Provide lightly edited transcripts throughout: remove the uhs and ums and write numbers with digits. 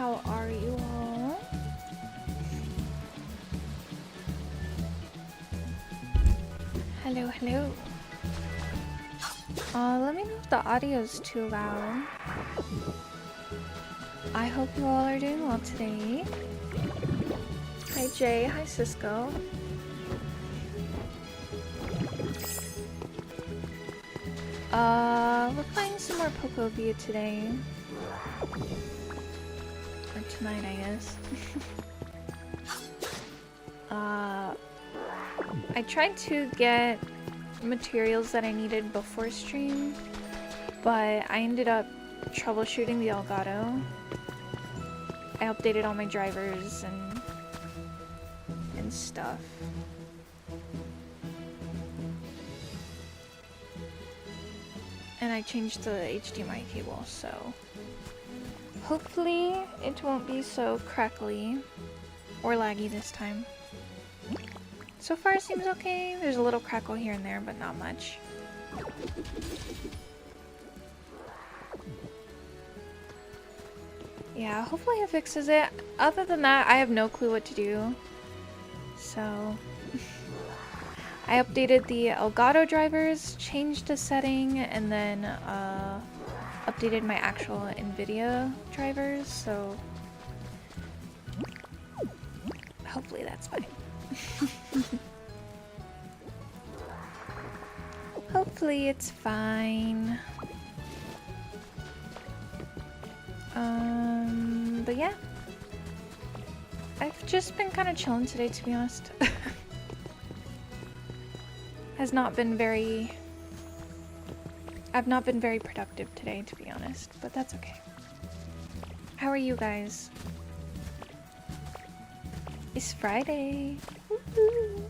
How are you all? Hello, hello. Let me know if the audio's too loud. I hope you all are doing well today. Hi Jay, hi Cisco. We're playing some more Pokovia today. Or tonight, I guess. I tried to get materials that I needed before stream, but I ended up troubleshooting the Elgato. I updated all my drivers and stuff. And I changed the HDMI cable, so hopefully it won't be so crackly or laggy this time. So far it seems okay. There's a little crackle here and there, but not much. Yeah, hopefully it fixes it. Other than that, I have no clue what to do. So I updated the Elgato drivers, changed a setting, and then updated my actual NVIDIA drivers, so hopefully that's fine. Hopefully it's fine. But yeah. I've just been kind of chilling today, to be honest. I've not been very productive today, to be honest, but that's okay. How are you guys? It's Friday. Woo-hoo.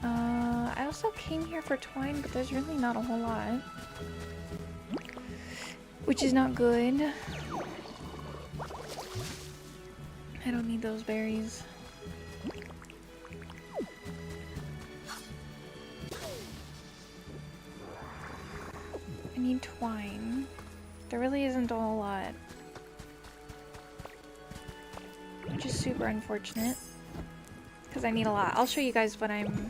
I also came here for twine, but there's really not a whole lot, which is not good. I don't need those berries. I need twine. There really isn't a whole lot, which is super unfortunate because I need a lot. I'll show you guys what I'm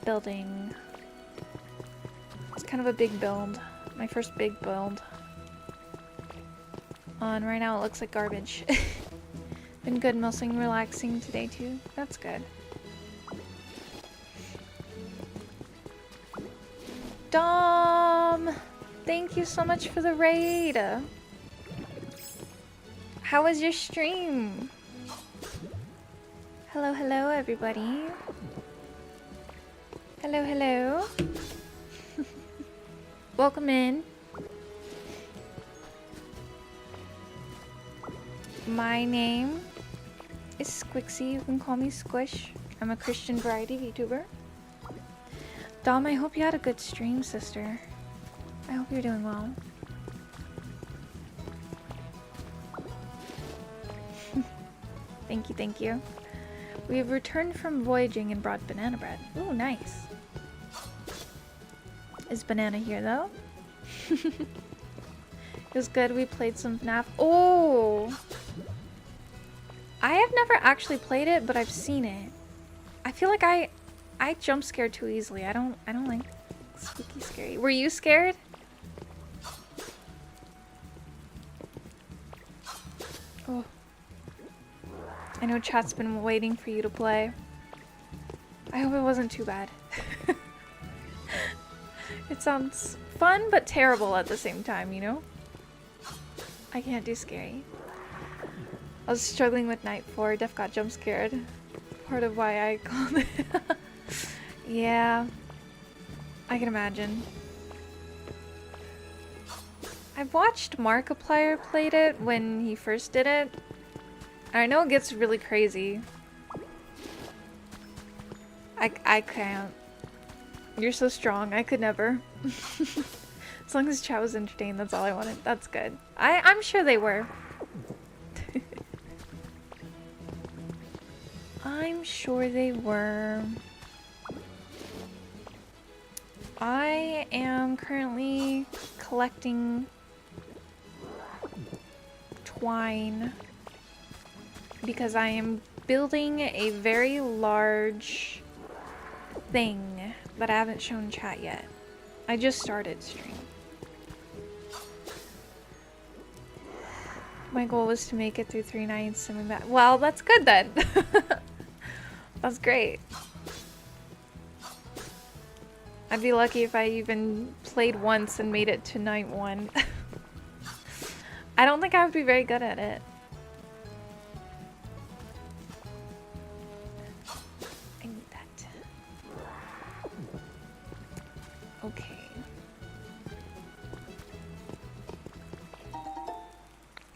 building. It's kind of a big build. My first big build. And right now it looks like garbage. Been good, mostly relaxing today too. That's good. Dom! Thank you so much for the raid! How was your stream? Hello, hello everybody. Hello, hello. Welcome in. My name is Squixie. You can call me Squish. I'm a Christian variety VTuber. Dom, I hope you had a good stream, sister. I hope you're doing well. Thank you, thank you. We have returned from voyaging and brought banana bread. Ooh, nice. Is Banana here, though? It was good. We played some FNAF. Oh! I have never actually played it, but I've seen it. I feel like I jump scare too easily. I don't like spooky scary. Were you scared? Oh. I know chat's been waiting for you to play. I hope it wasn't too bad. It sounds fun but terrible at the same time, you know? I can't do scary. I was struggling with Night 4. Def got jump scared. Part of why I called it. Yeah. I can imagine. I've watched Markiplier played it when he first did it. I know it gets really crazy. I can't. You're so strong. I could never. As long as chat was entertained, that's all I wanted. That's good. I'm sure they were. I'm sure they were. I am currently collecting twine because I am building a very large thing that I haven't shown chat yet. I just started stream. My goal was to make it through 3 nights and back. Well, that's good then. That's great. I'd be lucky if I even played once and made it to night 1. I don't think I would be very good at it. I need that. Okay.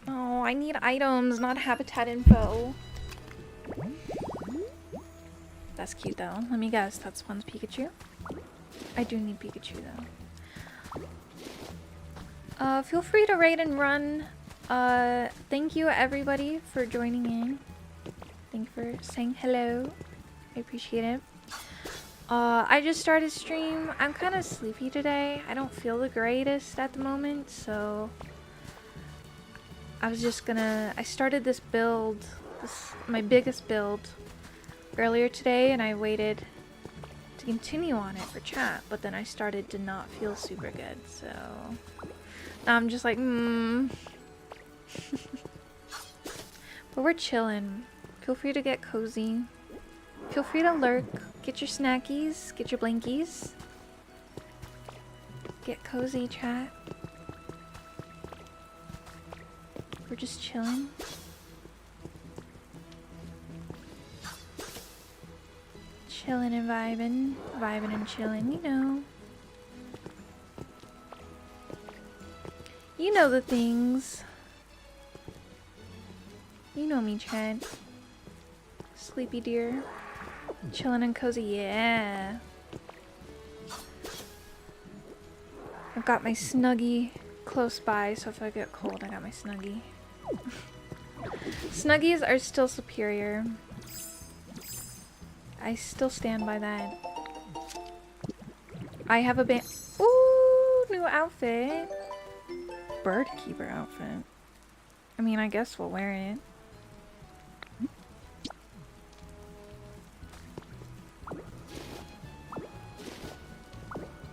Oh, I need items, not habitat info. That's cute though. Let me guess, that's one's Pikachu? I do need Pikachu though. Feel free to raid and run. Thank you everybody for joining in. Thank you for saying hello. I appreciate it. I just started stream. I'm kind of sleepy today. I don't feel the greatest at the moment, so I was just gonna... I started this build, my biggest build, earlier today, and I waited to continue on it for chat, but then I started to not feel super good, so now I'm just like, But we're chilling. Feel free to get cozy. Feel free to lurk. Get your snackies. Get your blankies. Get cozy, chat. We're just chilling. Chilling and vibing. Vibing and chilling, you know. You know the things. You know me, chat. Sleepy dear. Chilling and cozy, yeah. I've got my Snuggie close by, so if I get cold, I got my Snuggie. Snuggies are still superior. I still stand by that. I have a band. Ooh, new outfit. Bird keeper outfit. I mean, I guess we'll wear it.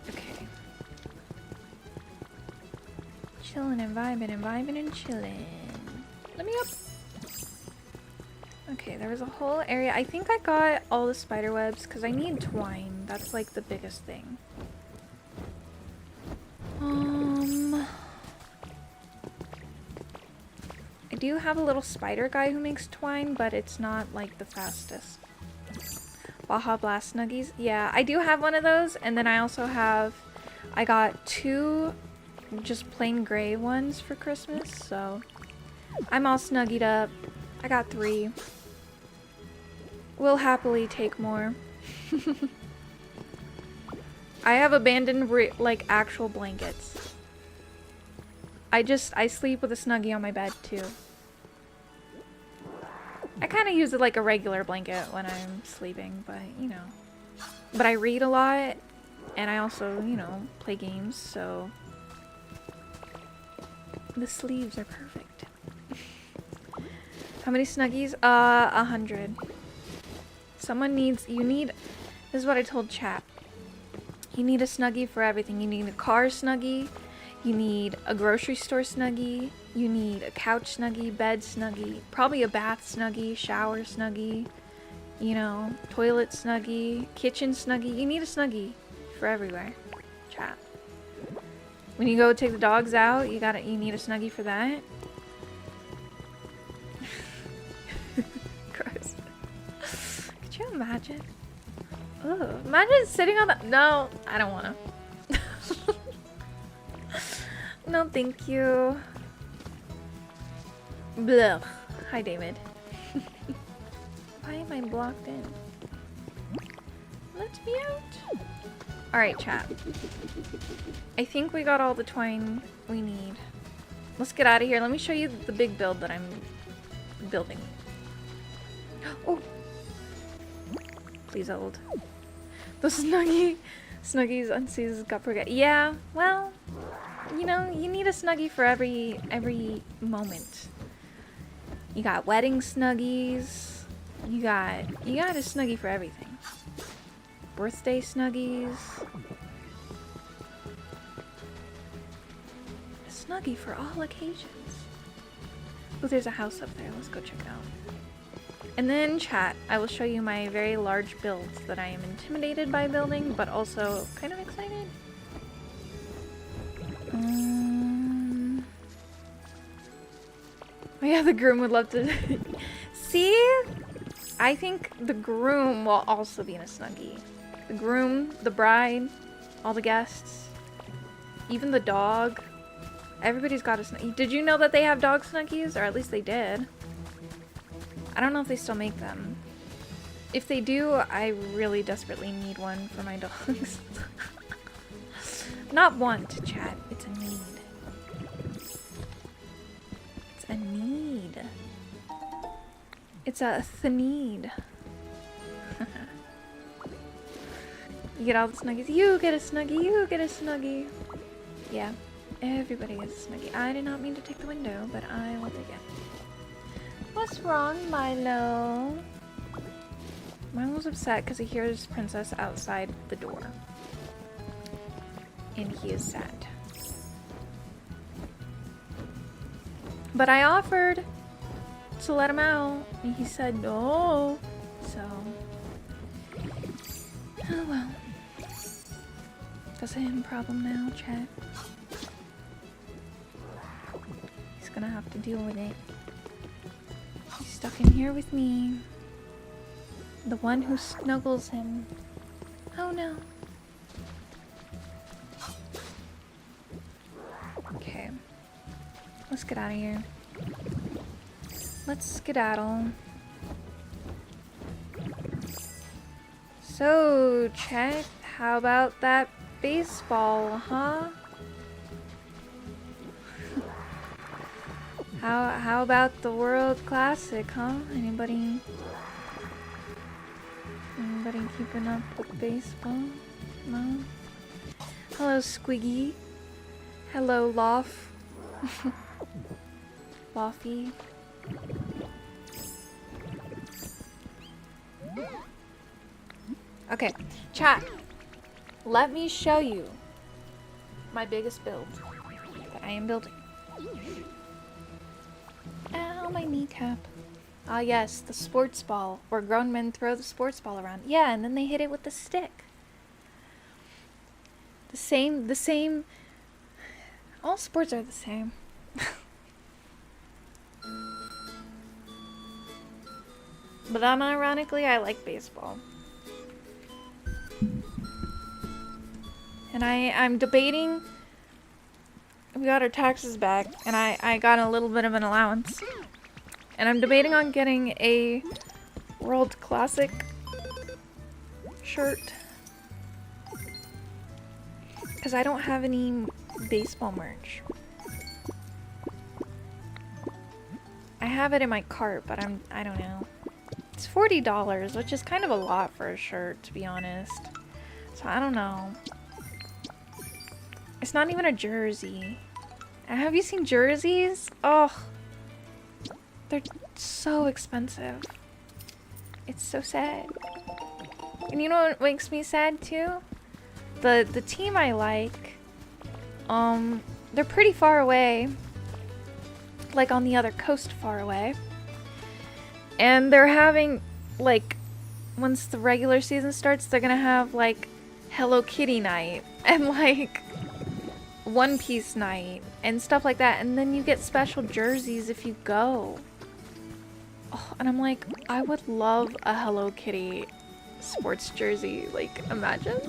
Okay. Chilling and vibing and chilling. Let me up. Okay, there was a whole area. I think I got all the spider webs because I need twine. That's like the biggest thing. I do have a little spider guy who makes twine, but it's not like the fastest. Baja Blast Snuggies. Yeah, I do have one of those, and then I also have... I got 2 just plain gray ones for Christmas, so... I'm all snuggied up. I got 3. We'll happily take more. I have abandoned, like, actual blankets. I sleep with a Snuggie on my bed, too. I kind of use it like a regular blanket when I'm sleeping, but, you know. But I read a lot, and I also, you know, play games, so... The sleeves are perfect. How many Snuggies? 100. Someone needs... This is what I told chat. You need a Snuggie for everything. You need a car Snuggie. You need a grocery store Snuggie. You need a couch Snuggie, bed Snuggie, probably a bath Snuggie, shower Snuggie, you know, toilet Snuggie, kitchen Snuggie. You need a Snuggie for everywhere. Chat. When you go take the dogs out, you need a Snuggie for that. Gross. Could you imagine? Ugh. Imagine sitting on the... No, I don't want to. No, thank you. Blech. Hi, David. Why am I blocked in? Let me out. Alright, chat. I think we got all the twine we need. Let's get out of here. Let me show you the big build that I'm building. Oh! Please hold. The Snuggie Snuggies unseasons got forget. Yeah, well, you know, you need a Snuggie for every moment. You got wedding Snuggies. You got a Snuggie for everything. Birthday Snuggies. A Snuggie for all occasions. Oh, there's a house up there. Let's go check it out. And then, chat, I will show you my very large builds that I am intimidated by building, but also kind of excited. Oh yeah, the groom would love to... See? I think the groom will also be in a Snuggie. The groom, the bride, all the guests, even the dog. Everybody's got a Snuggie. Did you know that they have dog Snuggies? Or at least they did. I don't know if they still make them. If they do, I really desperately need one for my dogs. Not want, chat. It's a need. It's a need. It's a need. You get all the Snuggies. You get a Snuggie. You get a Snuggie. Yeah. Everybody gets a Snuggie. I did not mean to take the window, but I will take it. What's wrong, Milo? Milo's upset because he hears Princess outside the door. And he is sad. But I offered to let him out, and he said no. So, oh well. That's a him problem now, chat. He's gonna have to deal with it. He's stuck in here with me. The one who snuggles him. Oh no. Okay. Let's get out of here. Let's skedaddle. So, chat, how about that baseball, huh? How about the World Classic, huh? Anybody keeping up with baseball? No? Hello, Squiggy. Hello, Loff. Loffy. Okay, chat. Let me show you my biggest build that I am building. Ow, my kneecap. Ah yes, the sports ball, where grown men throw the sports ball around. Yeah, and then they hit it with the stick. The same. All sports are the same. But unironically, I like baseball. And I'm debating. We got our taxes back, and I got a little bit of an allowance. And I'm debating on getting a World Classic shirt. Because I don't have any baseball merch. I have it in my cart, but I don't know. It's $40, which is kind of a lot for a shirt, to be honest. So I don't know. It's not even a jersey. Have you seen jerseys? Oh, they're so expensive. It's so sad. And you know what makes me sad too? The team I like, they're pretty far away. Like on the other coast far away. And they're having, like, once the regular season starts, they're gonna have, like, Hello Kitty night. And, like, One Piece night. And stuff like that. And then you get special jerseys if you go. Oh, and I'm like, I would love a Hello Kitty sports jersey. Like, imagine.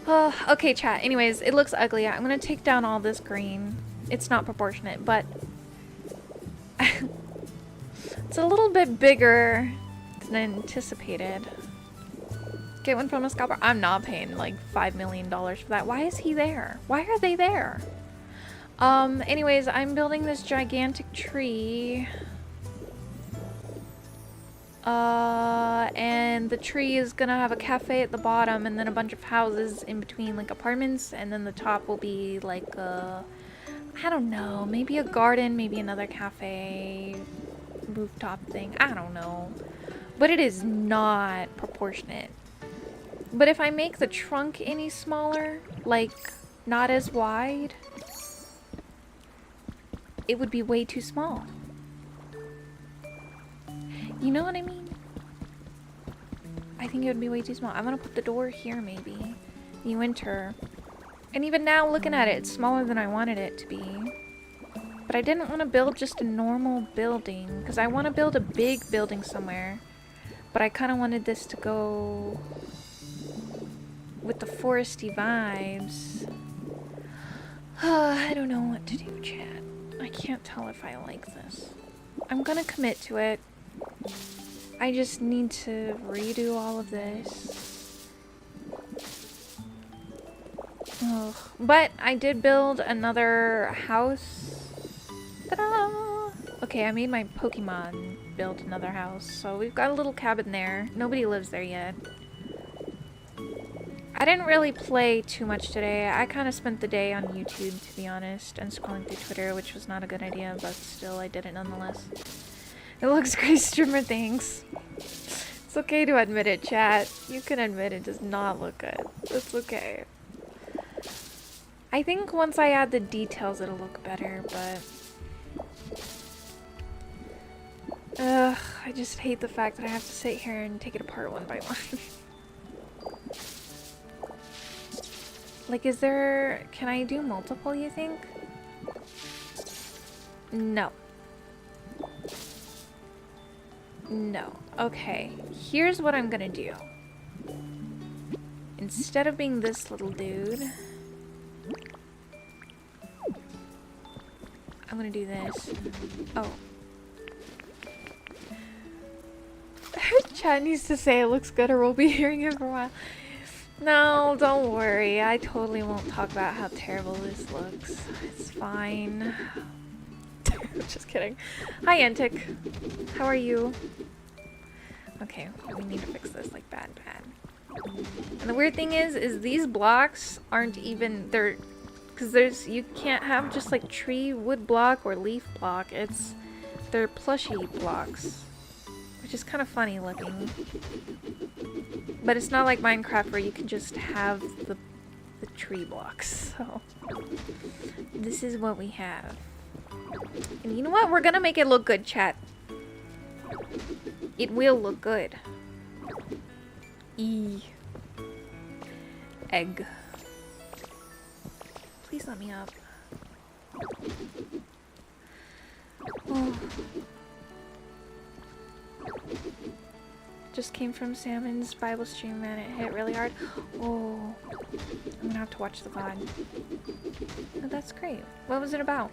Oh, okay, chat. Anyways, it looks ugly. I'm gonna take down all this green. It's not proportionate, but it's a little bit bigger than anticipated. Get one from a scalper. I'm not paying like $5 million for that. Why is he there? Why are they there? Anyways, I'm building this gigantic tree. And the tree is gonna have a cafe at the bottom and then a bunch of houses in between, like apartments, and then the top will be like a, I don't know, maybe a garden, maybe another cafe, rooftop thing, I don't know. But it is not proportionate. But if I make the trunk any smaller, like not as wide, it would be way too small. You know what I mean? I think it would be way too small. I'm gonna put the door here maybe. You enter. And even now looking at it, it's smaller than I wanted it to be. But I didn't want to build just a normal building, because I want to build a big building somewhere. But I kind of wanted this to go with the foresty vibes. I don't know what to do, chat. I can't tell if I like this. I'm gonna commit to it. I just need to redo all of this. Ugh. But I did build another house. Ta-da! Okay, I made my Pokemon build another house. So we've got a little cabin there. Nobody lives there yet. I didn't really play too much today. I kind of spent the day on YouTube, to be honest, and scrolling through Twitter, which was not a good idea, but still, I did it nonetheless. It looks great, streamer, thanks. It's okay to admit it, chat. You can admit it does not look good. It's okay. I think once I add the details, it'll look better, but... Ugh, I just hate the fact that I have to sit here and take it apart one by one. Like, is there... Can I do multiple, you think? No. No. Okay. Here's what I'm gonna do. Instead of being this little dude, I'm gonna do this. Oh. Chad needs to say it looks good or we'll be hearing it for a while. No, don't worry. I totally won't talk about how terrible this looks. It's fine. Just kidding. Hi, Antic. How are you? Okay, we need to fix this like bad. And the weird thing is these blocks aren't even, they're, because you can't have just like tree, wood block, or leaf block. They're plushy blocks, which is kind of funny looking. But it's not like Minecraft where you can just have the tree blocks. So this is what we have. And you know what? We're gonna make it look good, chat. It will look good. Egg. Please let me up. Oh. Just came from Salmon's Bible stream and it hit really hard. Oh. I'm gonna have to watch the VOD. Oh, that's great. What was it about?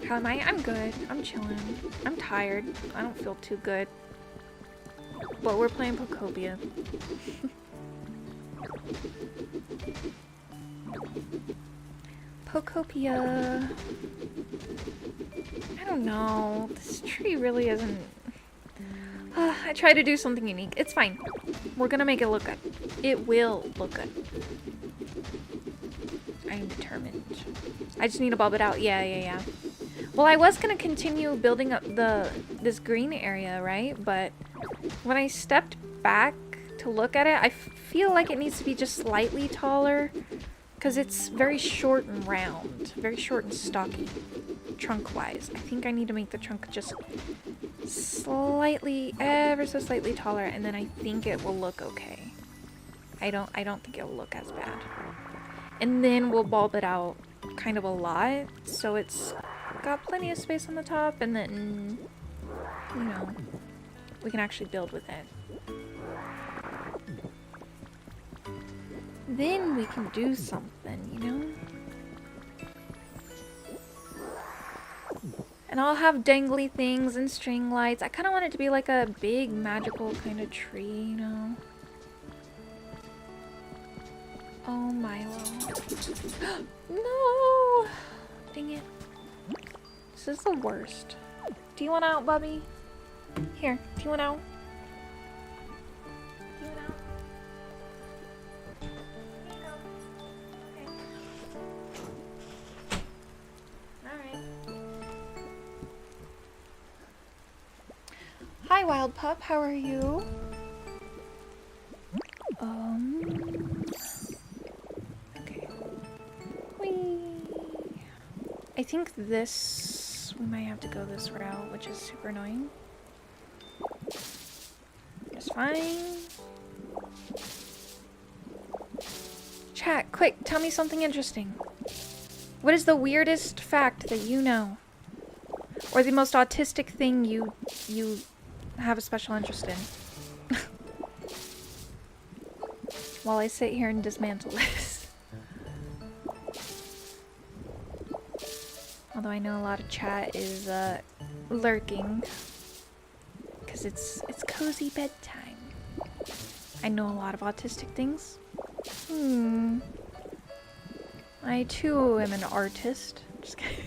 How am I? I'm good. I'm chilling. I'm tired. I don't feel too good. But we're playing Pokopia. Pokopia. I don't know. This tree really isn't... I tried to do something unique. It's fine. We're gonna make it look good. It will look good. I'm determined. I just need to bulb it out. Yeah. Well, I was gonna continue building up this green area, right? But when I stepped back to look at it, I feel like it needs to be just slightly taller because it's very short and round, very short and stocky, trunk-wise. I think I need to make the trunk just slightly, ever so slightly taller, and then I think it will look okay. I don't think it will look as bad. And then we'll bulb it out kind of a lot, so it's got plenty of space on the top, and then, you know, we can actually build with it. Then we can do something, you know? And I'll have dangly things and string lights. I kind of want it to be like a big magical kind of tree, you know? Oh, Milo. No! Dang it. This is the worst. Do you want out, Bubby? Here, do you want out? Do you want out? Here you go. Okay. Alright. Hi, Wild Pup. How are you? Okay. Whee! I think this... we might have to go this route, which is super annoying. It's fine. Chat, quick, tell me something interesting. What is the weirdest fact that you know? Or the most autistic thing you have a special interest in? While I sit here and dismantle this. Although I know a lot of chat is lurking. Because it's cozy bedtime. I know a lot of autistic things. I too am an artist. Just kidding.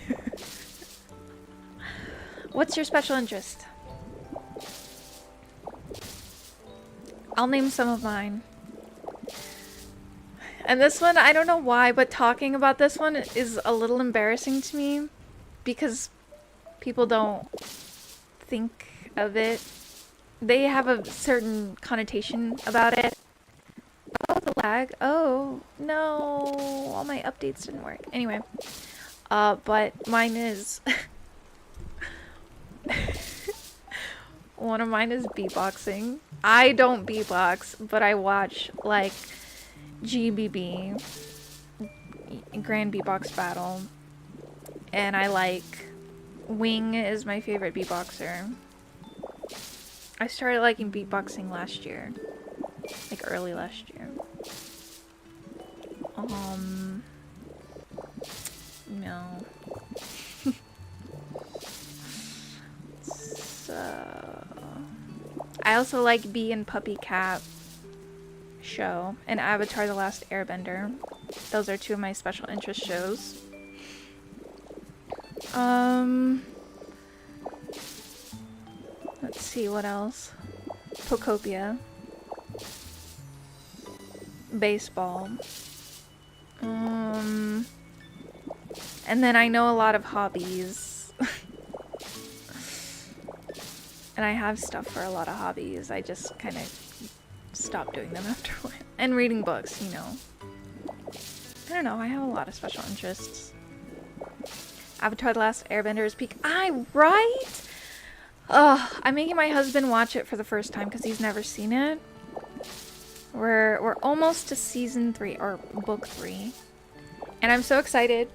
What's your special interest? I'll name some of mine. And this one, I don't know why, but talking about this one is a little embarrassing to me. Because people don't think of it. They have a certain connotation about it. Oh, the lag. Oh, no. All my updates didn't work. Anyway. But mine is... one of mine is beatboxing. I don't beatbox, but I watch, like, GBB. Grand Beatbox Battle. And I like... Wing is my favorite beatboxer. I started liking beatboxing last year. Like early last year. No. So... I also like Bee and Puppy Cat show and Avatar: The Last Airbender. Those are two of my special interest shows. Let's see, what else? Pocopia. Baseball. And then I know a lot of hobbies. And I have stuff for a lot of hobbies. I just kind of stopped doing them after a while. And reading books, you know. I don't know, I have a lot of special interests. Avatar: The Last Airbender is peak. Right? Ugh, I'm making my husband watch it for the first time because he's never seen it. We're almost to season 3 or book 3. And I'm so excited.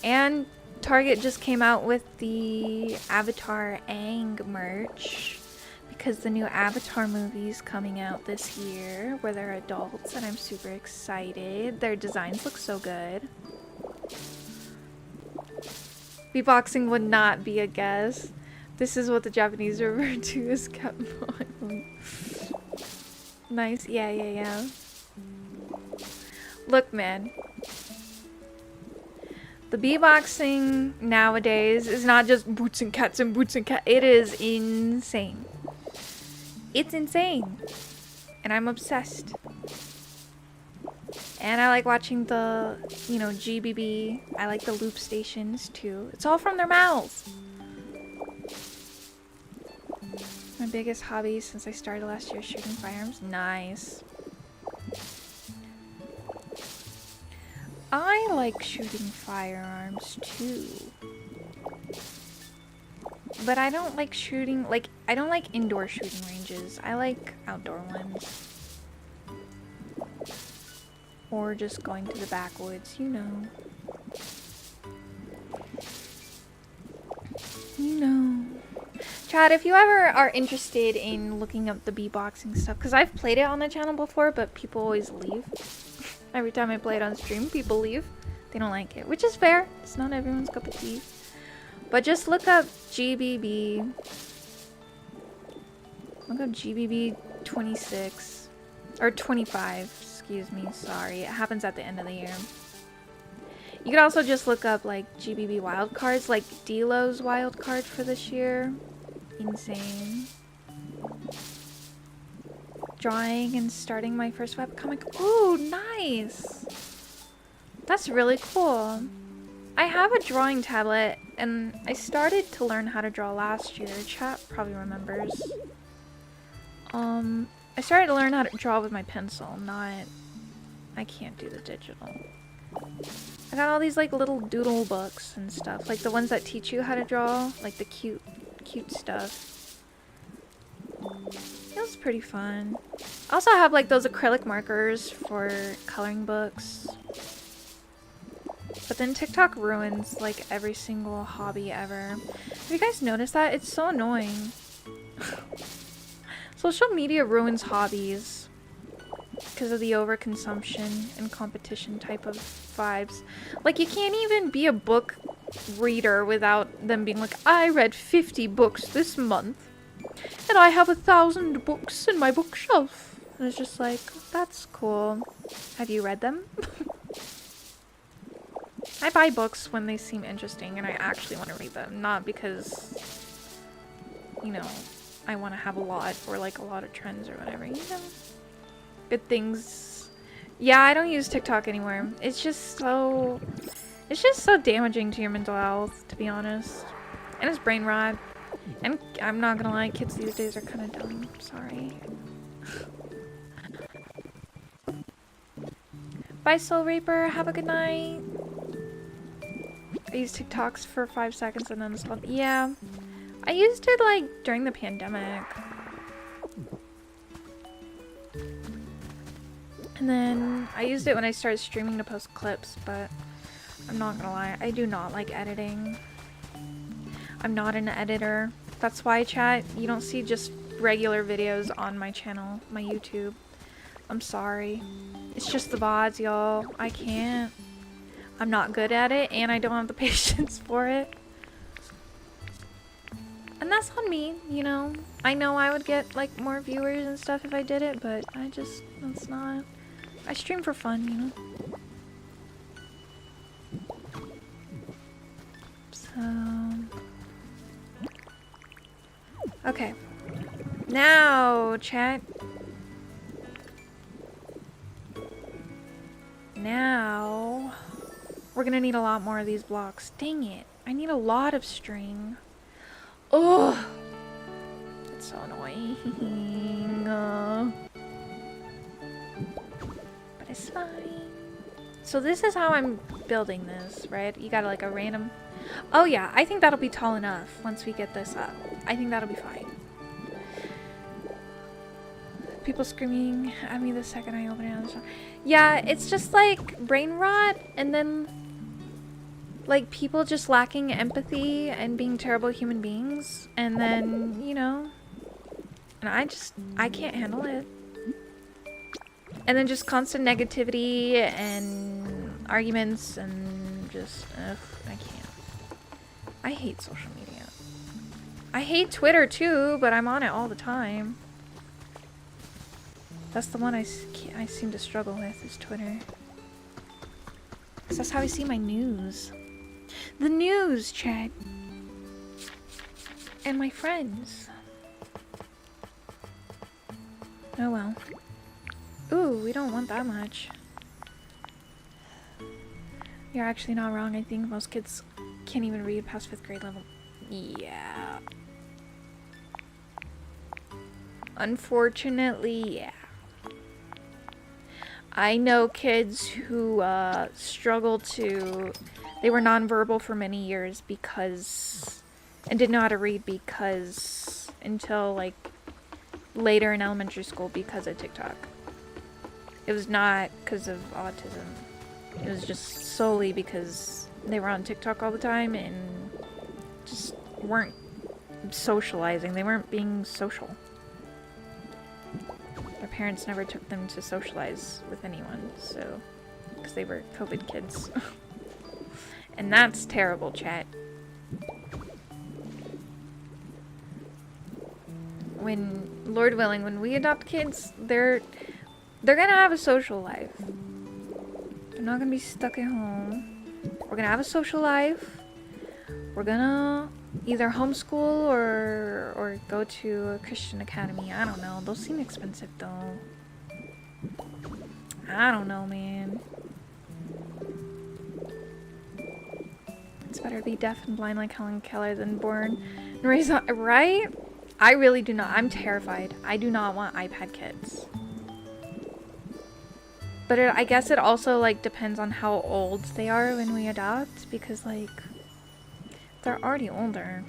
And Target just came out with the Avatar Aang merch because the new Avatar movie's coming out this year where they're adults, and I'm super excited. Their designs look so good. Beatboxing would not be a guess. This is what the Japanese refer to as Kapmon. Nice. Yeah. Look, man. The beatboxing nowadays is not just boots and cats and boots and cats. It is insane. It's insane. And I'm obsessed. And I like watching the, you know, GBB. I like the loop stations too. It's all from their mouths. My biggest hobby since I started last year is shooting firearms. Nice. I like shooting firearms too. But I don't like shooting, like, I don't like indoor shooting ranges. I like outdoor ones. Or just going to the backwoods, you know. You know. Chad, if you ever are interested in looking up the beatboxing stuff, because I've played it on the channel before, but people always leave. Every time I play it on stream, people leave. They don't like it, which is fair. It's not everyone's cup of tea. But just look up GBB. Look up GBB 26. Or 25, excuse me, sorry. It happens at the end of the year. You could also just look up, like, GBB wildcards, like D-Lo's wildcard for this year. Insane. Drawing and starting my first webcomic. Ooh, nice! That's really cool. I have a drawing tablet, and I started to learn how to draw last year. Chat probably remembers. I started to learn how to draw with my pencil, not... I can't do the digital. I got all these like little doodle books and stuff, like the ones that teach you how to draw, like the cute stuff. It was pretty fun. I also have like those acrylic markers for coloring books. But then TikTok ruins like every single hobby ever. Have you guys noticed that? It's so annoying. Social media ruins hobbies because of the overconsumption and competition type of vibes. Like, you can't even be a book reader without them being like, I read 50 books this month, and I have 1,000 books in my bookshelf. And it's just like, that's cool. Have you read them? I buy books when they seem interesting and I actually want to read them, not because, you know, I want to have a lot or like a lot of trends or whatever, you know? Good things. Yeah, I don't use TikTok anymore. It's just so damaging to your mental health, to be honest. And it's brain rot. And I'm not gonna lie, kids these days are kind of dumb. Sorry. Bye, Soul Reaper. Have a good night. I used TikToks for 5 seconds and then installed. Yeah. I used it like during the pandemic. And then I used it when I started streaming to post clips, but I'm not gonna lie, I do not like editing. I'm not an editor. That's why, chat, you don't see just regular videos on my channel, my YouTube. I'm sorry. It's just the VODs, y'all. I can't. I'm not good at it, and I don't have the patience for it. And that's on me, you know. I know I would get, like, more viewers and stuff if I did it, but I just, that's not... I stream for fun, you know. So... Okay. Now, chat. Now... We're gonna need a lot more of these blocks. Dang it. I need a lot of string. Ugh. It's so annoying. But it's fine. So this is how I'm building this, right? You got like a random... Oh yeah, I think that'll be tall enough once we get this up. I think that'll be fine. People screaming at me the second I open it. Yeah, it's just like brain rot, and then like people just lacking empathy and being terrible human beings, and then, you know, and I can't handle it. And then just constant negativity and arguments and just, ugh, I can't. I hate social media. I hate Twitter too, but I'm on it all the time. That's the one I seem to struggle with, is Twitter. 'Cause that's how I see my news. The news, chat. And my friends. Oh well. Ooh, we don't want that much. You're actually not wrong. I think most kids can't even read past 5th grade level. Yeah. Unfortunately, yeah. I know kids who struggled to... They were nonverbal for many years because... And didn't know how to read because... Until, like, later in elementary school because of TikTok. It was not because of autism. It was just solely because they were on TikTok all the time and just weren't socializing. They weren't being social. Their parents never took them to socialize with anyone, so... Because they were COVID kids. And that's terrible, chat. When, Lord willing, when we adopt kids, they're gonna have a social life. They're not gonna be stuck at home. We're gonna have a social life. We're gonna either homeschool or go to a Christian academy. I don't know. Those seem expensive though. I don't know, man. It's better to be deaf and blind like Helen Keller than born and raised on, right? I really do not. I'm terrified. I do not want iPad kids. But I guess it also like depends on how old they are when we adopt, because like they're already older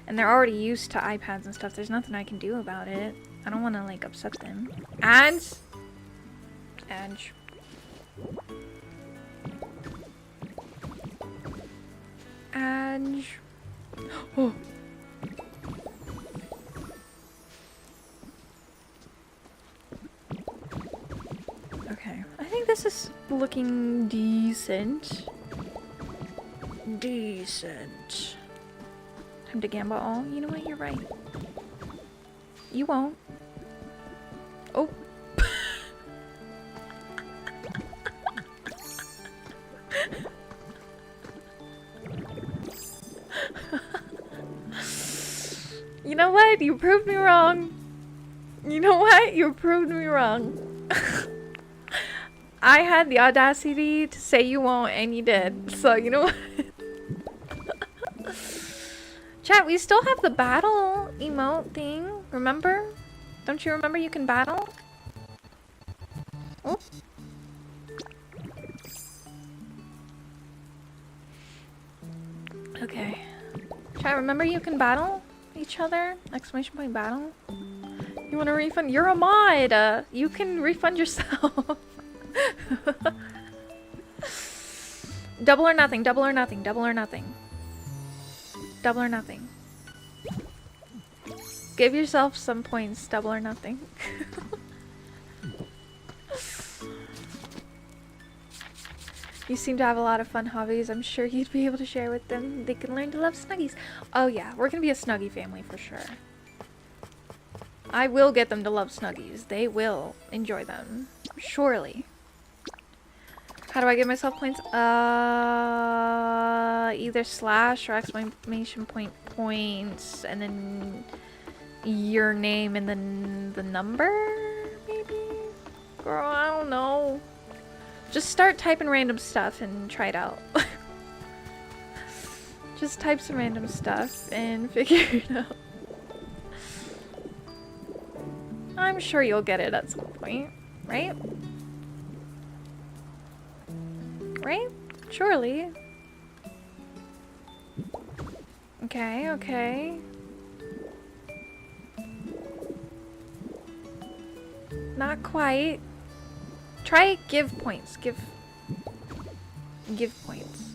and they're already used to iPads and stuff. There's nothing I can do about it. I don't want to like upset them. And oh. Okay, I think this is looking decent. Decent. Time to gamble all. You know what? You're right. You won't. Oh. You know what? You proved me wrong. You know what? You proved me wrong. I had the audacity to say you won't, and you did. So, you know what? Chat, we still have the battle emote thing. Remember? Don't you remember you can battle? Oh. Okay. Chat, remember you can battle each other? Exclamation point battle. You want to refund? You're a mod. You can refund yourself. Double or nothing, double or nothing, double or nothing. Double or nothing. Give yourself some points, double or nothing. You seem to have a lot of fun hobbies. I'm sure you'd be able to share with them. They can learn to love Snuggies. Oh yeah, we're gonna be a Snuggie family for sure. I will get them to love Snuggies. They will enjoy them. Surely. How do I give myself points? Either slash or exclamation point points, and then your name and then the number, maybe? Girl, I don't know. Just start typing random stuff and try it out. Just type some random stuff and figure it out. I'm sure you'll get it at some point, right? Right? Surely. Okay, okay. Not quite. Try give points. Give points.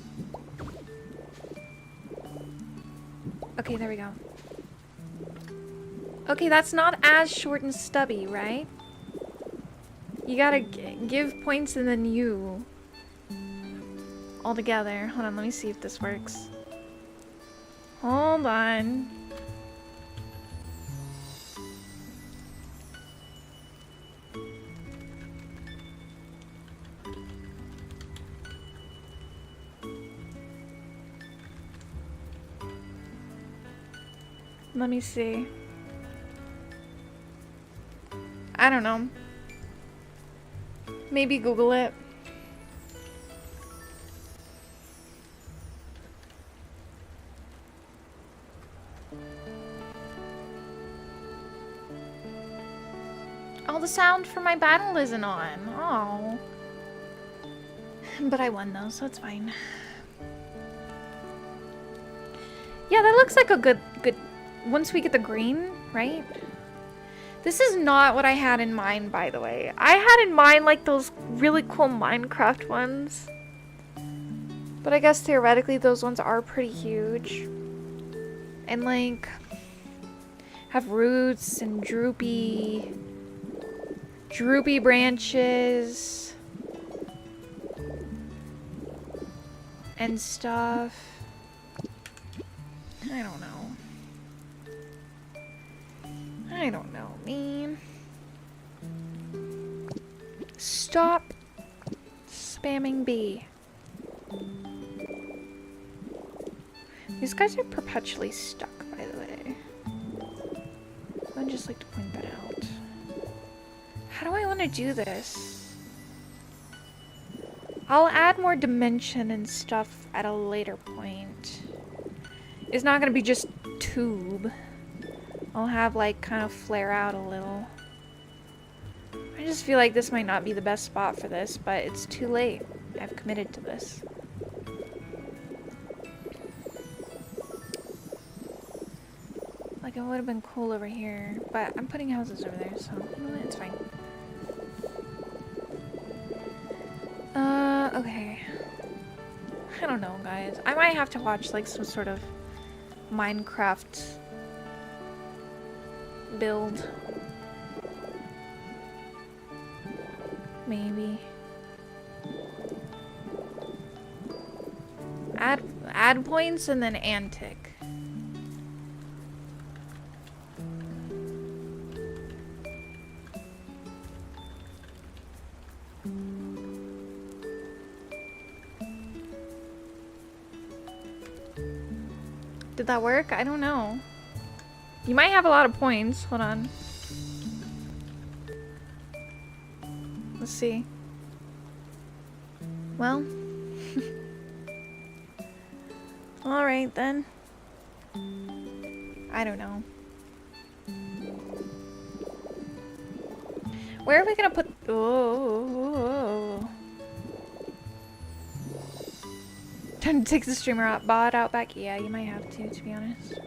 Okay, there we go. Okay, that's not as short and stubby, right? You gotta give points and then you. All together. Hold on, let me see if this works. Hold on. Let me see. I don't know. Maybe Google it. Oh, the sound for my battle isn't on. Oh. But I won though, so it's fine. Yeah, that looks like a good once we get the green, right? This is not what I had in mind, by the way. I had in mind like those really cool Minecraft ones. But I guess theoretically those ones are pretty huge. And like have roots and droopy branches and stuff. I don't know. I don't know, man. Stop spamming B. These guys are perpetually stuck, by the way. I'd just like to point that out. How do I want to do this? I'll add more dimension and stuff at a later point. It's not going to be just tube. I'll have like kind of flare out a little. I just feel like this might not be the best spot for this, but it's too late. I've committed to this. Like, it would have been cool over here, but I'm putting houses over there, so you know what, it's fine. Okay. I don't know, guys. I might have to watch, like, some sort of Minecraft build. Maybe. Add points and then antic. Did that work? I don't know. You might have a lot of points. Hold on. Let's see. Well. Alright then. I don't know. Where are we gonna put... Oh. Time to take the streamer bot out back? Yeah, you might have to be honest.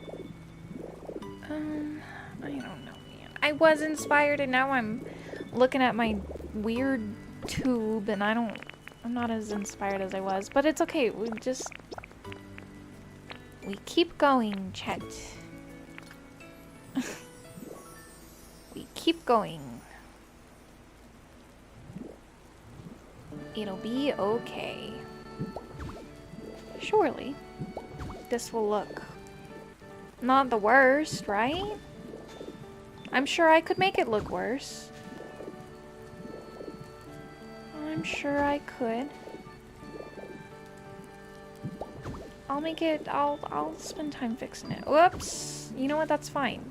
I don't know, man. I was inspired and now I'm looking at my weird tube and I'm not as inspired as I was, but it's okay. We keep going, chat. We keep going. It'll be okay. Surely. This will look not the worst, right? I'm sure I could make it look worse. I'm sure I could. I'll make it, I'll spend time fixing it. Whoops. You know what? That's fine.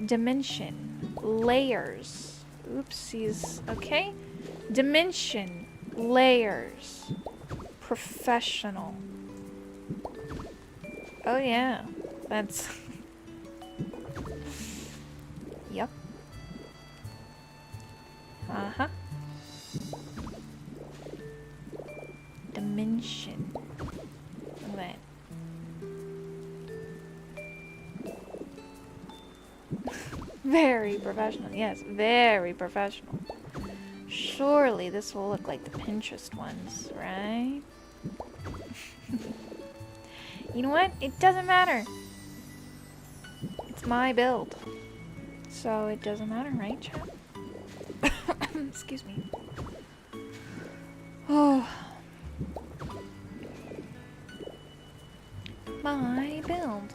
Dimension. Layers. Oopsies. Okay. Dimension. Layers. Professional. Oh yeah. That's... Yep. Uh-huh. Dimension. Look at that. Very professional. Yes, very professional. Surely this will look like the Pinterest ones, right? You know what? It doesn't matter. It's my build. So it doesn't matter, right, chat? Excuse me. Oh. My build.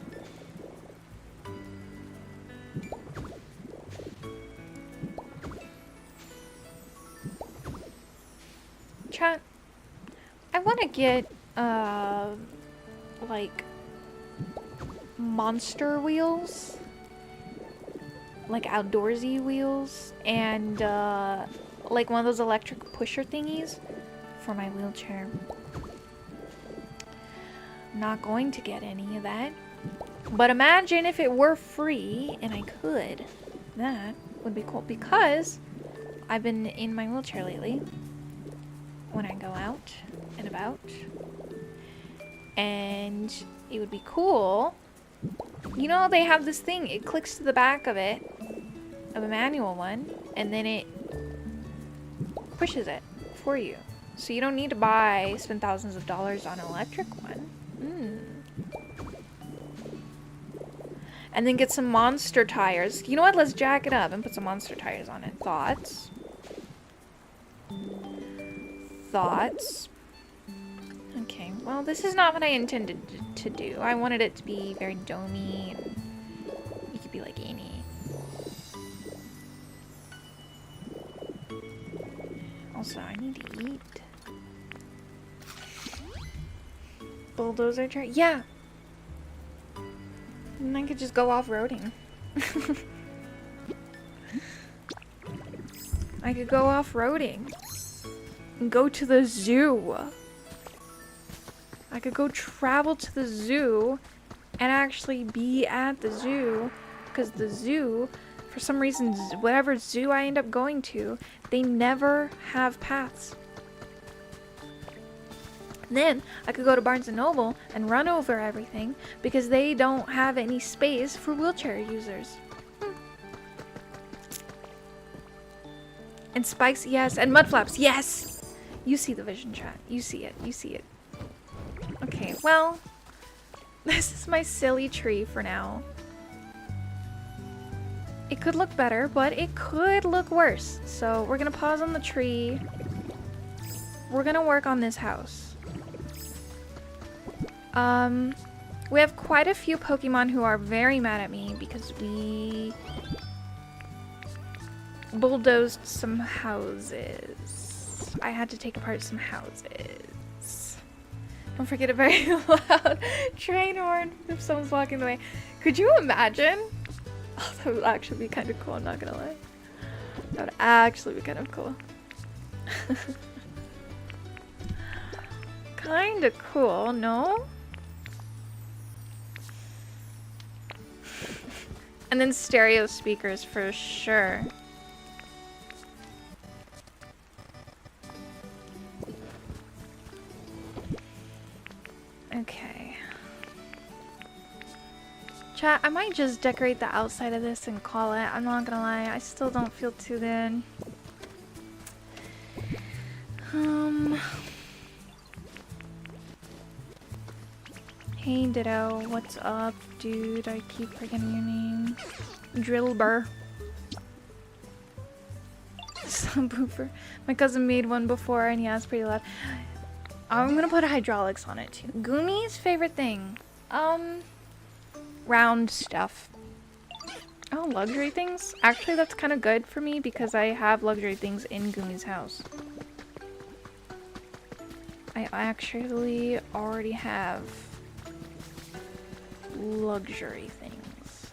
Chat, I want to get, like, monster wheels. Like outdoorsy wheels. And, like one of those electric pusher thingies for my wheelchair. I'm not going to get any of that. But imagine if it were free and I could. That would be cool. Because I've been in my wheelchair lately. When I go out and about. And it would be cool. You know, they have this thing. It clicks to the back of it. Of a manual one. And then it pushes it for you. So you don't need to spend thousands of dollars on an electric one. And then get some monster tires. You know what? Let's jack it up and put some monster tires on it. Thoughts? Thoughts? Okay, well, this is not what I intended to do. I wanted it to be very domey and you could be like Annie. Also, I need to eat. Bulldozer tray? Yeah! And I could just go off-roading. I could go off-roading. And go to the zoo. I could go travel to the zoo and actually be at the zoo. Because the zoo, for some reason, whatever zoo I end up going to, they never have paths. Then I could go to Barnes & Noble and run over everything because they don't have any space for wheelchair users. And spikes, yes. And mud flaps, yes! You see the vision, chat. You see it. You see it. Okay, well, this is my silly tree for now. It could look better, but it could look worse. So we're gonna pause on the tree. We're gonna work on this house. We have quite a few Pokemon who are very mad at me because we bulldozed some houses. I had to take apart some houses. Don't forget a very loud train horn if someone's walking the way. Could you imagine? Oh, that would actually be kind of cool, I'm not gonna lie. That would actually be kind of cool. Kind of cool, no? And then stereo speakers for sure. Okay. Chat, I might just decorate the outside of this and call it. I'm not gonna lie, I still don't feel too good. Hey Ditto, what's up, dude? I keep forgetting your name. Drillbur. Subwoofer. My cousin made one before and yeah, it's pretty loud. I'm gonna put hydraulics on it too. Gumi's favorite thing. Round stuff. Oh, luxury things? Actually, that's kind of good for me because I have luxury things in Gumi's house. I actually already have luxury things.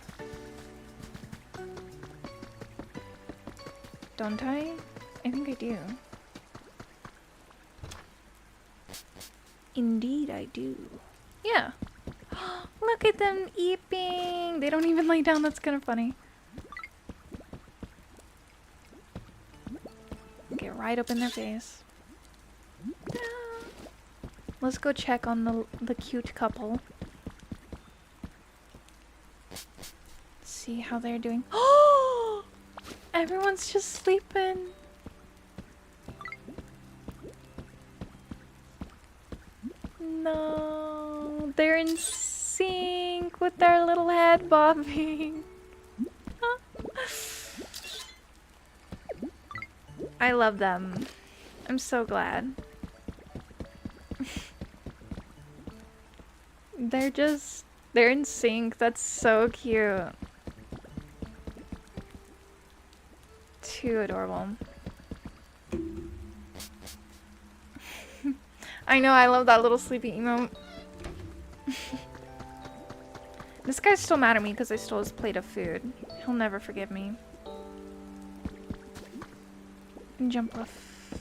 Don't I? I think I do. Indeed I do. Yeah. Look at them eeping! They don't even lay down, that's kind of funny. Get right up in their face. Let's go check on the cute couple. See how they're doing. Oh! Everyone's just sleeping. No, they're in sync with their little head bobbing. I love them. I'm so glad. They're in sync. That's so cute. Too adorable. I know, I love that little sleepy emote. This guy's still mad at me because I stole his plate of food. He'll never forgive me. Jump off.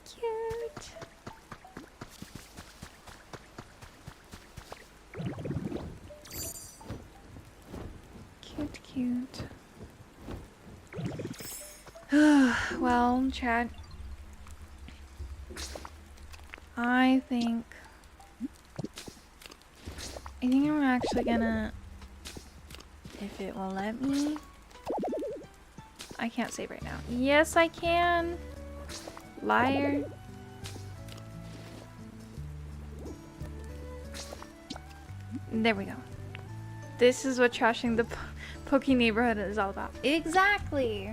Cute. Cute, cute. Well, chat. I think I'm actually gonna, if it will let me. I can't save right now. Yes, I can. Liar. There we go. This is what trashing the Poke neighborhood is all about. Exactly.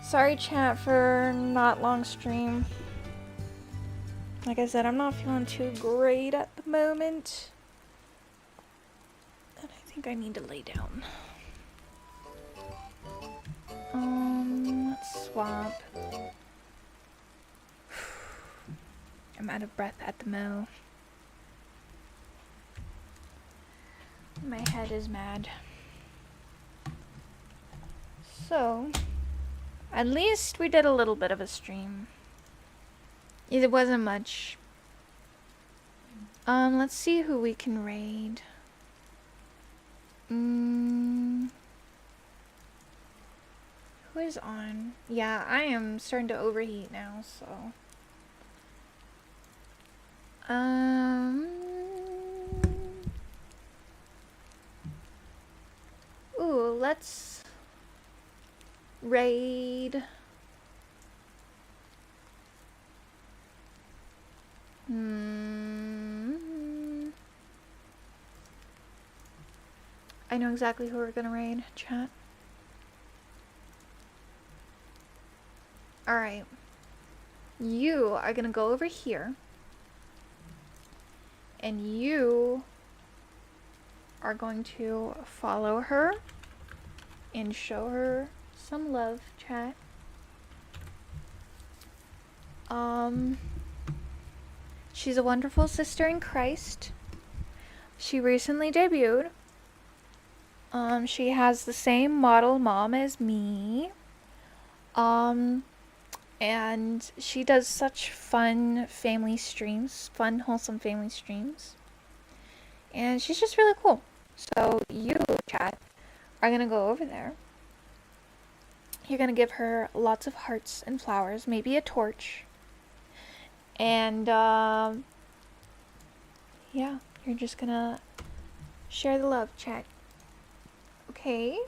Sorry chat for not long stream. Like I said, I'm not feeling too great at the moment. And I think I need to lay down. Let's swap. I'm out of breath at the mo. My head is mad. So, at least we did a little bit of a stream. It wasn't much. Let's see who we can raid. Who is on? Yeah, I am starting to overheat now, so. Ooh, let's raid. I know exactly who we're gonna raid, chat. Alright. You are gonna go over here. And you are going to follow her and show her some love, chat. She's a wonderful sister in Christ. She recently debuted. She has the same model mom as me. And she does such fun family streams, fun, wholesome family streams. And she's just really cool. So you, chat, are gonna go over there. You're gonna give her lots of hearts and flowers, maybe a torch. And, yeah, you're just gonna share the love, chat. Okay?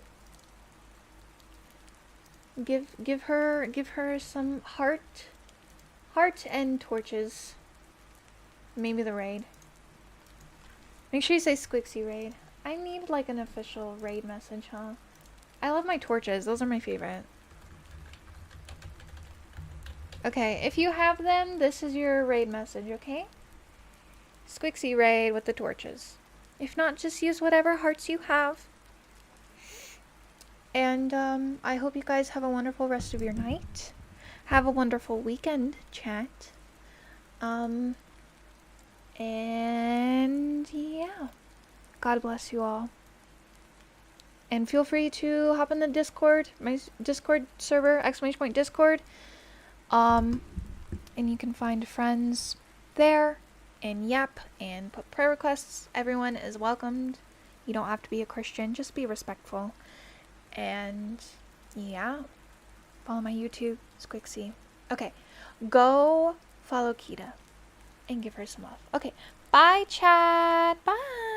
Give her some heart and torches. Maybe the raid. Make sure you say Squixy raid. I need like an official raid message, huh? I love my torches. Those are my favorite. Okay, if you have them, this is your raid message, okay? Squixy raid with the torches. If not, just use whatever hearts you have. And I hope you guys have a wonderful rest of your night. Have a wonderful weekend, chat. And yeah. God bless you all. And feel free to hop in the Discord, my Discord server, !Discord. And you can find friends there and yap and put prayer requests. Everyone is welcomed. You don't have to be a Christian, just be respectful. And yeah, follow my YouTube, Squixy. Okay, go follow Kita and give her some love. Okay, bye chat, bye.